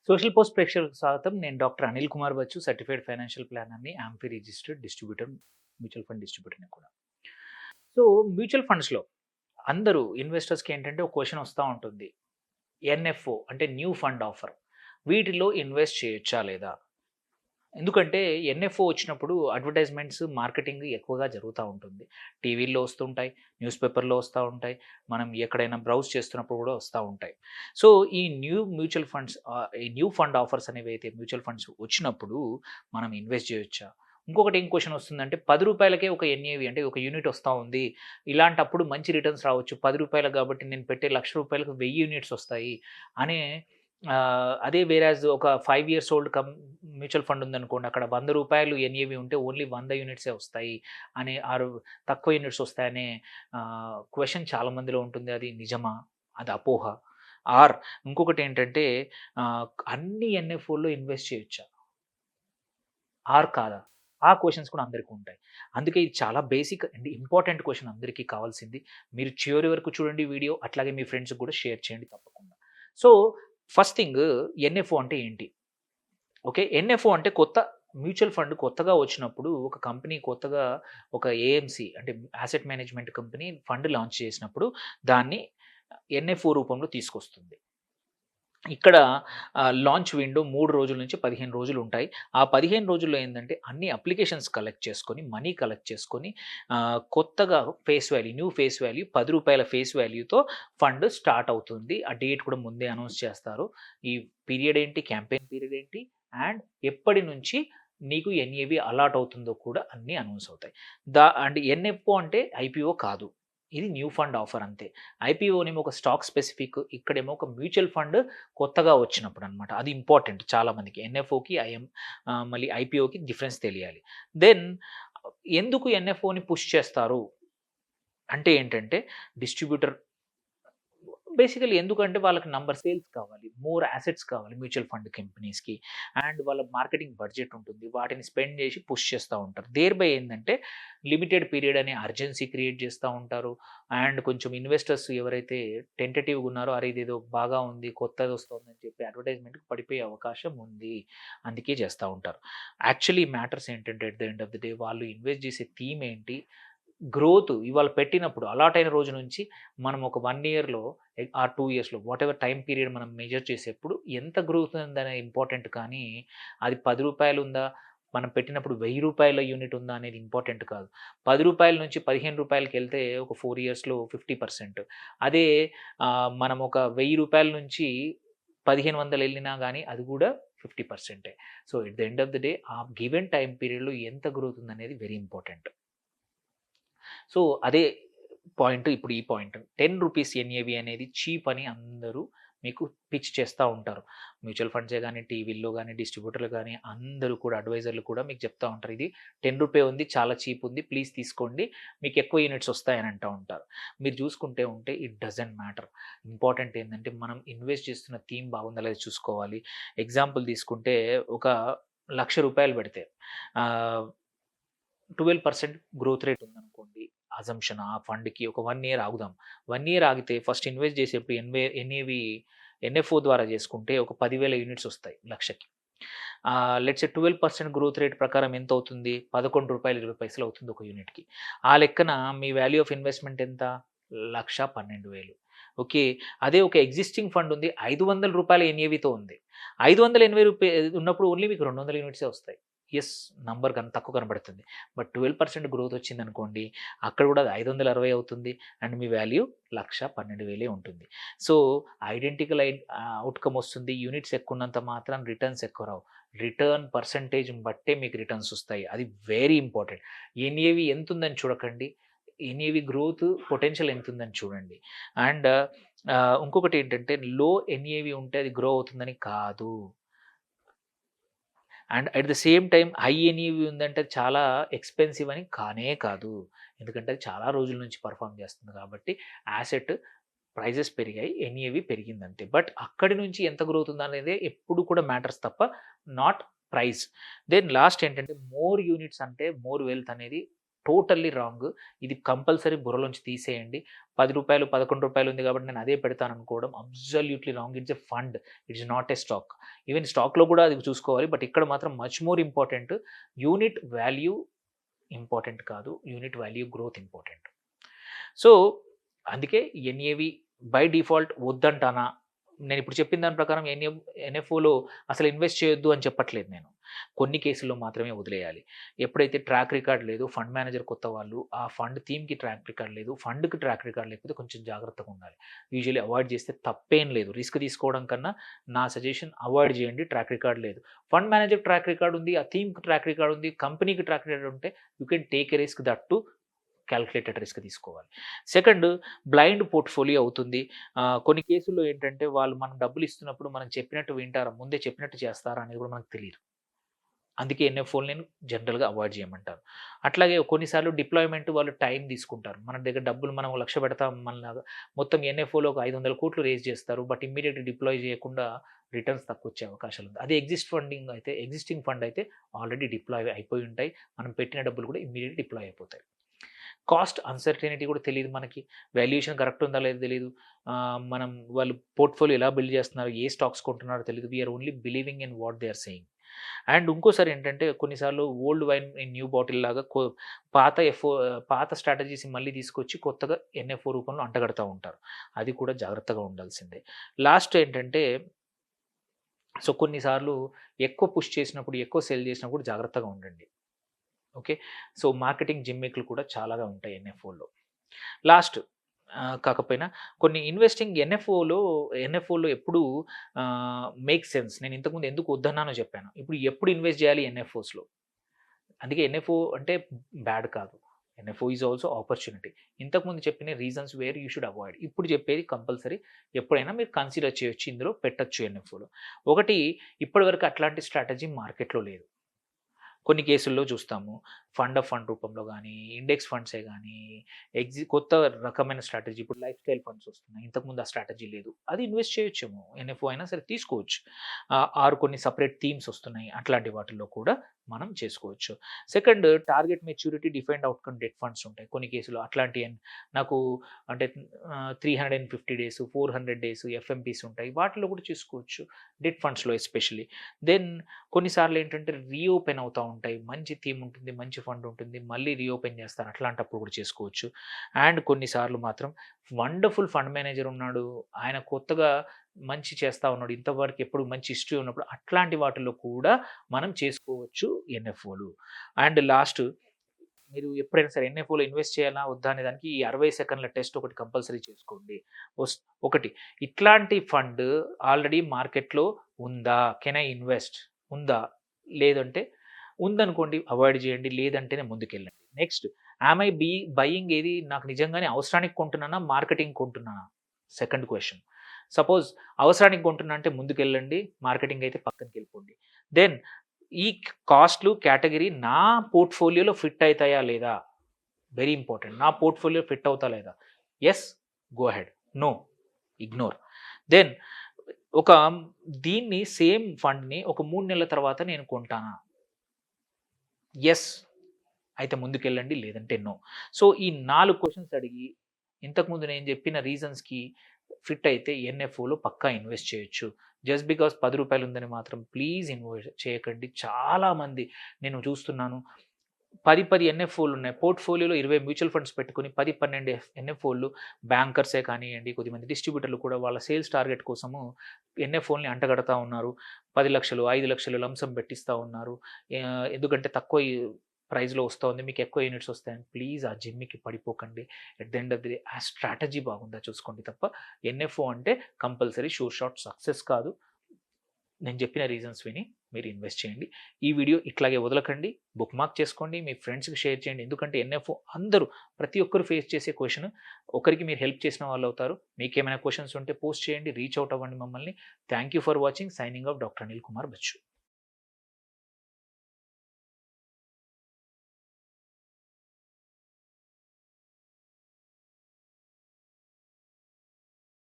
Social post ప్రేక్షకులకు స్వాగతం. నేను doctor Anil Kumar Bachchu, certified financial ప్లానర్‌ని, AMFI registered distributor, mutual fund డిస్ట్రిబ్యూటర్‌ని కూడా. సో, మ్యూచువల్ ఫండ్స్‌లో అందరూ ఇన్వెస్టర్స్‌కి ఏంటంటే ఒక క్వెషన్ వస్తా ఉంటుంది. ఎన్ఎఫ్ఓ అంటే న్యూ ఫండ్ ఆఫర్. వీటిలో ఇన్వెస్ట్ చేయొచ్చా లేదా? ఎందుకంటే ఎన్ఎఫ్ఓ వచ్చినప్పుడు అడ్వర్టైజ్మెంట్స్, మార్కెటింగ్ ఎక్కువగా జరుగుతా ఉంటుంది. టీవీల్లో వస్తుంటాయి, న్యూస్ పేపర్‌లో వస్తా ఉంటాయి. మనం ఎక్కడైనా బ్రౌజ్ చేస్తున్నప్పుడు కూడా వస్తా ఉంటాయి. సో, ఈ న్యూ మ్యూచువల్ ఫండ్స్ ఈ న్యూ ఫండ్ ఆఫర్స్ అనేవైతే మ్యూచువల్ ఫండ్స్ వచ్చినప్పుడు మనం ఇన్వెస్ట్ చేయొచ్చా? ఇంకొకటి ఏం క్వెషన్ వస్తుందంటే రూ. 10కే ఒక ఎన్ఏవి అంటే ఒక యూనిట్ వస్తా ఉంది. ఇలాంటప్పుడు మంచి రిటర్న్స్ రావచ్చు. రూ. 10 కాబట్టి నేను పెట్టే రూ. 1,00,000కి 1000 యూనిట్స్ వస్తాయి అనే అదే వేరాజ్ ఒక 5 ఇయర్స్ ఓల్డ్ మ్యూచువల్ ఫండ్ ఉందనుకోండి. అక్కడ రూ. 100 ఎన్ఏవి ఉంటే ఓన్లీ 100 యూనిట్సే వస్తాయి అనే తక్కువ యూనిట్స్ వస్తాయనే క్వెషన్ చాలా మందిలో ఉంటుంది. అది నిజమా? అది అపోహ. ఆర్ ఇంకొకటేంటంటే అన్ని ఎన్ఎఫ్ఓల్లో ఇన్వెస్ట్ చేయొచ్చా? కాదా? ఆ క్వెషన్స్ కూడా అందరికుంటాయి. అందుకే ఇది చాలా బేసిక్ అండ్ ఇంపార్టెంట్ క్వెషన్ అందరికీ కావాల్సింది. మీరు చివరి వరకు చూడండి వీడియో. అట్లాగే మీ ఫ్రెండ్స్‌కి కూడా షేర్ చేయండి తప్పకుండా. సో, ఫస్ట్ థింగ్ ఎన్ఎఫ్ఓ అంటే ఏంటి? ఓకే. ఎన్ఎఫ్ఓ అంటే కొత్త మ్యూచువల్ ఫండ్ కొత్తగా వచ్చినప్పుడు ఒక కంపెనీ కొత్తగా ఒక ఏఎంసీ అంటే asset management company fund launch చేసినప్పుడు దాన్ని ఎన్ఎఫ్ఓ రూపంలో తీసుకొస్తుంది. ఇక్కడ లాంచ్ విండో 3 రోజుల నుంచి 15 రోజులు ఉంటాయి. ఆ 15 రోజుల్లో ఏందంటే అన్ని అప్లికేషన్స్ కలెక్ట్ చేసుకొని, మనీ కలెక్ట్ చేసుకొని కొత్తగా face value, new face value రూ. 10 ఫేస్ వాల్యూతో ఫండ్ స్టార్ట్ అవుతుంది. ఆ డేట్ కూడా ముందే అనౌన్స్ చేస్తారు. ఈ పీరియడ్ ఏంటి, క్యాంపెయిన్ పీరియడ్ ఏంటి అండ్ ఎప్పటి నుంచి నీకు ఎన్ఏవి అలాట్ అవుతుందో కూడా అన్నీ అనౌన్స్ అవుతాయి. అండ్ ఎన్ఎఫ్ఓ అంటే ఐపీఓ కాదు. ఇది న్యూ ఫండ్ ఆఫర్ అంతే. ఐపీఓనేమో ఒక స్టాక్ స్పెసిఫిక్. ఇక్కడేమో ఒక మ్యూచువల్ ఫండ్ కొత్తగా వచ్చినప్పుడనమాట. అది ఇంపార్టెంట్ చాలా మందికి. ఎన్ఎఫ్ఓకి, మళ్ళీ ఐపీఓకి డిఫరెన్స్ తెలియాలి. దెన్ ఎందుకు ఎన్ఎఫ్ఓని పుష్ చేస్తారు? అంటే ఏంటంటే డిస్ట్రిబ్యూటర్ బేసికల్లీ ఎందుకంటే వాళ్ళకి నంబర్ సేల్స్ కావాలి. మోర్ అసెట్స్ కావాలి మ్యూచువల్ ఫండ్ కంపెనీస్‌కి. అండ్ వాళ్ళ మార్కెటింగ్ బడ్జెట్ ఉంటుంది. వాటిని స్పెండ్ చేసి పుష్ చేస్తా ఉంటారు. దేర్‌బై ఏందంటే లిమిటెడ్ పీరియడ్ అనే అర్జెన్సీ క్రియేట్ చేస్తా ఉంటారు. అండ్ కొంచెం ఇన్వెస్టర్స్ ఎవరైతే టెంటేటివ్‌గా ఉన్నారో అరే ఇదేదో బాగా ఉంది, కొత్తదొస్తోందని చెప్పి అడ్వర్టైజ్‌మెంట్‌కి పడిపోయే అవకాశం ఉంది. అందుకే చేస్తా ఉంటారు. యాక్చువల్లీ మ్యాటర్స్ ఏంటంటే at the end of the day వాళ్ళు ఇన్వెస్ట్ చేసే థీమ్ ఏంటి? గ్రోత్ ఇవాళ పెట్టినప్పుడు అలాట్ అయిన రోజు నుంచి మనం ఒక 1 ఇయర్‌లో ఆర్ 2 ఇయర్స్‌లో వాటెవర్ టైమ్ పీరియడ్ మనం మెజర్ చేసేప్పుడు ఎంత గ్రోత్ ఉందనే ఇంపార్టెంట్ కానీ, అది రూ. 10 ఉందా? మనం పెట్టినప్పుడు రూ. 1000 యూనిట్ ఉందా అనేది ఇంపార్టెంట్ కాదు. రూ. 10 నుంచి రూ. 15కెళ్తే ఒక 4 ఇయర్స్‌లో 50%. అదే మనం ఒక రూ. 1000 నుంచి 1500 ఎళ్ళినా గాని అది కూడా 50%. So, at the end of the day ఆ గివెన్ టైమ్ పీరియడ్‌లో ఎంత గ్రోత్ ఉందనేది వెరీ ఇంపార్టెంట్. సో, అదే పాయింట్ ఇప్పుడు ఈ పాయింట్. రూ. 10 ఎన్ఏవి అనేది చీప్ అని అందరూ మీకు పిచ్ చేస్తా ఉంటారు. మ్యూచువల్ ఫండ్సే గాని, టీవీల్లో గాని, డిస్ట్రిబ్యూటర్లు గాని అందరూ కూడా అడ్వైజర్లు కూడా మీకు చెప్తా ఉంటారు. ఇది రూ. 10 ఉంది. చాలా చీప్ ఉంది. ప్లీజ్ తీసుకోండి. మీకు ఎక్కువ యూనిట్స్ వస్తాయని అంటా ఉంటారు. మీరు చూసుకుంటే ఇట్ డజంట్ మ్యాటర్. ఇంపార్టెంట్ ఏందంటే మనం ఇన్వెస్ట్ చేస్తున్న థీమ్ బాగుందా లేదా చూసుకోవాలి. ఎగ్జాంపుల్ తీసుకుంటే ఒక రూ. 1,00,000 పెడితే ఆహ్ 12% గ్రోత్ రేట్ ఉందనుకోండి. అజంప్షన్ ఆ ఫండ్‌కి ఒక 1 ఇయర్ ఆగుదాం. 1 ఇయర్ ఆగితే ఫస్ట్ ఇన్వెస్ట్ చేసేప్పుడు ఎన్ఏవి ఎన్ఎఫ్ఓ ద్వారా చేసుకుంటే ఒక 10,000 యూనిట్స్ వస్తాయి లక్షకి. లెట్స్ సే 12% గ్రోత్ రేట్ ప్రకారం ఎంతవుతుంది? రూ. 11.20 అవుతుంది ఒక యూనిట్‌కి. ఆ లెక్కన మీ వాల్యూ ఆఫ్ ఇన్వెస్ట్‌మెంట్ ఎంత? 1,12,000. ఓకే. అదే ఒక ఎగ్జిస్టింగ్ ఫండ్ ఉంది. రూ. 500 ఎన్ఏవితో ఉంది. 580 ఉన్నప్పుడు ఓన్లీ మీకు 200 యూనిట్సే వస్తాయి. యెస్. నంబర్ తక్కువ కనబడుతుంది. బట్ 12% గ్రోత్ వచ్చిందనుకోండి, అక్కడ కూడా అది 560 అవుతుంది. అండ్ మీ వాల్యూ 1,12,000 ఉంటుంది. సో, ఐడెంటికల్ ఔట్‌కమ్ వస్తుంది. యూనిట్స్ ఎక్కువున్నంత మాత్రాన రిటర్న్స్ ఎక్కువ రావు. రిటర్న్ పర్సెంటేజ్‌ని బట్టే మీకు రిటర్న్స్ వస్తాయి. అది వెరీ ఇంపార్టెంట్. ఎన్ఏవి ఎంతుందని చూడకండి. ఎన్ఏవి గ్రోత్ పొటెన్షియల్ ఎంతుందని చూడండి. అండ్ ఇంకొకటేంటంటే లో ఎన్ఏవి ఉంటే అది గ్రో అవుతుందని కాదు. And at the same time high NAV ఉందంటే అది చాలా ఎక్స్‌పెన్సివ్ అని కానే కాదు. ఎందుకంటే అది చాలా రోజుల నుంచి పెర్ఫార్మ్ చేస్తుంది కాబట్టి యాసెట్ ప్రైజెస్ పెరిగాయి. ఎన్ఏవి పెరిగిందంతే. బట్ అక్కడి నుంచి ఎంత గ్రోత్ ఉందనేదే ఎప్పుడు కూడా మ్యాటర్స్ తప్ప నాట్ ప్రైస్. దెన్ లాస్ట్ ఏంటంటే మోర్ యూనిట్స్ అంటే మోర్ వెల్త్ అనేది టోటల్లీ రాంగ్. ఇది కంపల్సరీ బుర్రలోంచి తీసేయండి. రూ. 10, రూ. 11 ఉంది కాబట్టి నేను అదే పెడతాననుకోవడం absolutely wrong. It's a fund. It's not a stock. Even స్టాక్‌లో కూడా అది చూసుకోవాలి. బట్ ఇక్కడ మాత్రం much more important unit value important కాదు. Unit value growth important. So, అందుకే ఎన్ఏవి బై డిఫాల్ట్ వద్దంటానా? నేనిప్పుడు చెప్పిన దాని ప్రకారం ఎన్ఎఫ్ఓలో అసలు ఇన్వెస్ట్ చేయొద్దు అని చెప్పట్లేదు నేను. కొన్ని కేసుల్లో మాత్రమే వదిలేయాలి. ఎప్పుడైతే ట్రాక్ రికార్డ్ లేదు, ఫండ్ మేనేజర్ కొత్త వాళ్ళు, ఆ ఫండ్ థీమ్‌కి ట్రాక్ రికార్డ్ లేదు, ఫండ్‌కి ట్రాక్ రికార్డ్ లేకపోతే కొంచెం జాగ్రత్తగా ఉండాలి. యూజువల్లీ అవాయిడ్ చేస్తే తప్పేం లేదు. రిస్క్ తీసుకోవడం కన్నా నా సజెషన్ అవాయిడ్ చేయండి ట్రాక్ రికార్డ్ లేదు. ఫండ్ మేనేజర్ ట్రాక్ రికార్డ్ ఉంది, ఆ థీమ్‌కి ట్రాక్ రికార్డ్ ఉంది, కంపెనీకి ట్రాక్ రికార్డ్ ఉంటే you can take a risk that to calculated risk తీసుకోవాలి. సెకండ్ బ్లైండ్ పోర్ట్‌ఫోలియో అవుతుంది. కొన్ని కేసుల్లో ఏంటంటే వాళ్ళు మనం డబ్బులు ఇస్తున్నప్పుడు మనం చెప్పినట్టు వింటారా? ముందే చెప్పినట్టు చేస్తారా? అనేది కూడా మనకు తెలీదు. అందుకే ఎన్ఎఫ్ఓలు నేను జనరల్‌గా అవాయిడ్ చేయమంటాను. అట్లాగే కొన్నిసార్లు డిప్లాయ్‌మెంట్ వాళ్ళు టైం తీసుకుంటారు. మన దగ్గర డబ్బులు మనం 1,00,000 పెడతాం మనలాగా మొత్తం ఎన్ఎఫ్ఓలో ఒక 500,00,00,000 రేజ్ చేస్తారు. బట్ ఇమ్మీడియేట్‌గా డిప్లాయ్ చేయకుండా రిటర్న్స్ తక్కువొచ్చే అవకాశాలుంది. అదే ఎగ్జిస్టింగ్ ఫండ్ అయితే ఆల్రెడీ డిప్లాయ్ అయిపోయి ఉంటాయి. మనం పెట్టిన డబ్బులు కూడా ఇమ్మీడియేట్‌గా డిప్లాయ్ అయిపోతాయి. కాస్ట్ అన్సర్టెనిటీ కూడా తెలీదు మనకి. వాల్యుయేషన్ కరెక్ట్ ఉందా లేదో తెలీదు. మనం వాళ్ళు పోర్ట్‌ఫోలియో ఎలా బిల్డ్ చేస్తున్నారు, ఏ స్టాక్స్ కొంటున్నారో తెలీదు. We are only believing in what they are saying. And ఇంకోసారి ఏంటంటే కొన్నిసార్లు old wine in new bottle లాగా పాత స్ట్రాటజీస్ మళ్ళీ తీసుకొచ్చి కొత్తగా ఎన్ఎఫ్ఓ రూపంలో అంటగడతా ఉంటారు. అది కూడా జాగ్రత్తగా ఉండాల్సిందే. లాస్ట్ ఏంటంటే కొన్నిసార్లు ఎక్కువ పుష్ చేసినప్పుడు, ఎక్కువ సెల్ చేసినప్పుడు జాగ్రత్తగా ఉండండి. ఓకే. సో, మార్కెటింగ్ జిమ్మిక్‌లు కూడా చాలాగా ఉంటాయి ఎన్ఎఫ్ఓలో. లాస్ట్ కాకపోయినా కొన్ని ఇన్వెస్టింగ్ ఎన్ఎఫ్ఓలో ఎప్పుడు మేక్ సెన్స్. నేను ఇంతకుముందు ఎందుకు వద్దన్నానో చెప్పాను. ఇప్పుడు ఎప్పుడు ఇన్వెస్ట్ చేయాలి ఎన్ఎఫ్ఓస్‌లో. అందుకే ఎన్ఎఫ్ఓ అంటే బ్యాడ్ కాదు. NFO is also opportunity. ఇంతకుముందు చెప్పిన reasons where you should avoid. ఇప్పుడు చెప్పేది కంపల్సరీ ఎప్పుడైనా మీరు కన్సిడర్ చేయొచ్చు. ఇందులో పెట్టొచ్చు ఎన్ఎఫ్ఓలో. ఒకటి ఇప్పటివరకు అట్లాంటి స్ట్రాటజీ మార్కెట్‌లో లేదు. కొన్ని కేసుల్లో చూస్తాము. ఫండ్ ఆఫ్ ఫండ్ రూపంలో గానీ, ఇండెక్స్ ఫండ్సే గానీ, కొత్త రకమైన స్ట్రాటజీ ఇప్పుడు లైఫ్ స్టైల్ ఫండ్స్ వస్తున్నాయి. ఇంతకుముందు ఆ స్ట్రాటజీ లేదు. అది ఇన్వెస్ట్ చేయొచ్చేమో. ఎన్ఎఫ్ఓ అయినా సరే తీసుకోవచ్చు. ఆర్ కొన్ని సెపరేట్ థీమ్స్ వస్తున్నాయి. అట్లాంటి వాటిల్లో కూడా మనం చేసుకోవచ్చు. Second target maturity defined outcome debt funds ఉంటాయి. కొన్ని కేసుల్లో అట్లాంటియి నాకు అంటే 350 డేస్, 400 డేస్ ఎఫ్ఎంపీస్ ఉంటాయి. వాటిలో కూడా చేసుకోవచ్చు. డెట్ ఫండ్స్‌లో ఎస్పెషల్లీ. దెన్ కొన్నిసార్లు ఏంటంటే రీఓపెన్ అవుతా ఉంటాయి. మంచి థీమ్ ఉంటుంది. మంచి ఫండ్ ఉంటుంది. మళ్ళీ రీఓపెన్ చేస్తారు. అట్లాంటప్పుడు కూడా చేసుకోవచ్చు. అండ్ కొన్నిసార్లు మాత్రం వండర్‌ఫుల్ ఫండ్ మేనేజర్ ఉన్నాడు. ఆయన కొత్తగా మంచి చేస్తా ఉన్నాడు. ఇంతవరకు ఎప్పుడు మంచి హిస్టరీ ఉన్నప్పుడు అట్లాంటి వాటిల్లో కూడా మనం చేసుకోవచ్చు ఎన్ఎఫ్ఓలు. అండ్ లాస్ట్ మీరు ఎప్పుడైనా సరే ఎన్ఎఫ్ఓలో ఇన్వెస్ట్ చేయాలా? వద్దా? అనే దానికి ఈ 60 సెకన్ల టెస్ట్ ఒకటి కంపల్సరీ చేసుకోండి. ఒకటి ఇట్లాంటి ఫండ్ ఆల్రెడీ మార్కెట్‌లో ఉందా? Can I invest? ఉందా? లేదంటే ఉందనుకోండి అవాయిడ్ చేయండి. లేదంటేనే ముందుకెళ్ళండి. నెక్స్ట్ యామ్ ఐ బయింగ్ ఏది నాకు నిజంగానే అవసరానికి కొంటున్నానా? మార్కెటింగ్ కొంటున్నానా? Second question. సపోజ్ అవసరానికి కొంటున్నా అంటే ముందుకెళ్ళండి. మార్కెటింగ్ అయితే పక్కనకెళ్ళిపోండి. దెన్ ఈ కాస్ట్‌లు కేటగరీ నా పోర్ట్‌ఫోలియోలో ఫిట్ అయితాయా లేదా? Very important. నా పోర్ట్‌ఫోలియో ఫిట్ అవుతా లేదా? Yes, go ahead. No, ignore. Then ఒక దీన్ని సేమ్ ఫండ్‌ని ఒక 3 నెలల తర్వాత నేను కొంటానా? యెస్ అయితే ముందుకెళ్ళండి. లేదంటే నో. సో, ఈ 4 క్వెషన్స్ అడిగి ఇంతకుముందు నేను చెప్పిన రీజన్స్‌కి ఫిట్ అయితే ఎన్ఎఫ్ఓలో పక్కా ఇన్వెస్ట్ చేయొచ్చు. జస్ట్ బికాస్ రూ. 10 ఉందని మాత్రం ప్లీజ్ ఇన్వెస్ట్ చేయకండి. చాలామంది నేను చూస్తున్నాను 10 ఎన్ఎఫ్ఓలు ఉన్నాయి. పోర్ట్‌ఫోలియోలో 20 మ్యూచువల్ ఫండ్స్ పెట్టుకొని 12 ఎన్ఎఫ్ఓలు బ్యాంకర్సే కానియండి, కొద్దిమంది డిస్ట్రిబ్యూటర్లు కూడా వాళ్ళ సేల్స్ టార్గెట్ కోసము ఎన్ఎఫ్ఓల్ని అంటగడతా ఉన్నారు. 10,00,000, 5,00,000 లంసం పెట్టిస్తా ఉన్నారు. ఎందుకంటే తక్కువ ప్రైస్‌లో వస్తోంది. మీకు ఎక్కువ యూనిట్స్ వస్తాయని. ప్లీజ్ ఆ జిమ్మికి పడిపోకండి. At the end of the day ఆ స్ట్రాటజీ బాగుందా చూసుకోండి తప్ప ఎన్ఎఫ్ఓ అంటే కంపల్సరీ షూర్ షాట్ సక్సెస్ కాదు. నేను చెప్పిన రీజన్స్ విని మీరు ఇన్వెస్ట్ చేయండి. ఈ వీడియో ఇట్లాగే వదలకండి. బుక్ మార్క్ చేసుకోండి. మీ ఫ్రెండ్స్‌కి షేర్ చేయండి. ఎందుకంటే ఎన్ఎఫ్ఓ అందరూ ప్రతి ఒక్కరు ఫేస్ చేసే క్వెషన్. ఒకరికి మీరు హెల్ప్ చేసిన వాళ్ళు అవుతారు. మీకేమైనా క్వెషన్స్ ఉంటే పోస్ట్ చేయండి. రీచ్ ఔట్ అవ్వండి మమ్మల్ని. Thank you for watching. Signing off doctor Anil Kumar Bachu.